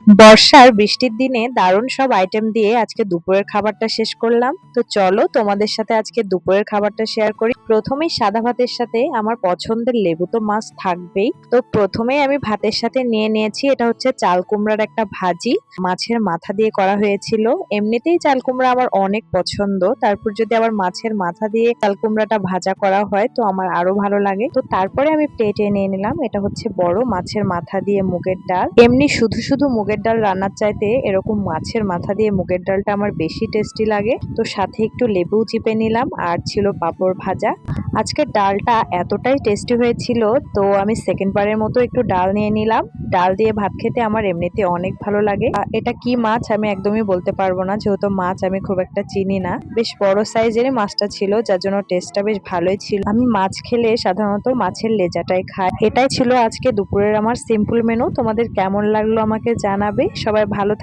বর্ষার বৃষ্টির দিনে দারুণ সব আইটেম দিয়ে আজকে দুপুরের খাবারটা শেষ করলাম। তো চলো তোমাদের সাথে আজকে দুপুরের খাবারটা শেয়ার করি। প্রথমেই সাদা ভাতের সাথে আমার পছন্দের লেবু তো মাছ থাকবেই। তো প্রথমেই আমি ভাতের সাথে নিয়ে নিয়েছি, এটা হচ্ছে চাল কুমড়ার একটা ভাজি, মাছের মাথা দিয়ে করা হয়েছিল। এমনিতেই চাল কুমড়া আমার অনেক পছন্দ, তারপর যদি আবার মাছের মাথা দিয়ে চাল কুমড়াটা ভাজা করা হয় তো আমার আরো ভালো লাগে। তো তারপরে আমি প্লেটে নিয়ে নিলাম, এটা হচ্ছে বড় মাছের মাথা দিয়ে মুগের ডাল। এমনি শুধু শুধু মুগের ডাল রান্নার চাইতে এরকম মাছের মাথা দিয়ে মুগের ডালটা আমার বেশি টেস্টি লাগে। তো সাথে একটু লেবু চিপে নিলাম, আর ছিল পাঁপড় ভাজা। আজকের ডালটা এতটাই টেস্টি হয়েছিল, তো আমি সেকেন্ড বারের মতো একটু ডাল নিয়ে নিলাম। ডাল দিয়ে ভাত খেতে আমার এমনিতে অনেক ভালো লাগে। এটা কি মাছ আমি একদমই বলতে পারবো না, যেহেতু মাছ আমি খুব একটা চিনি না। বেশ বড় সাইজেরই মাছটা ছিল, যার জন্য টেস্টটা বেশ ভালোই ছিল। আমি মাছ খেলে সাধারণত মাছের লেজাটাই খাই। এটাই ছিল আজকে দুপুরের আমার সিম্পল মেনু। তোমাদের কেমন লাগলো আমাকে জানাবে। সবাই ভালো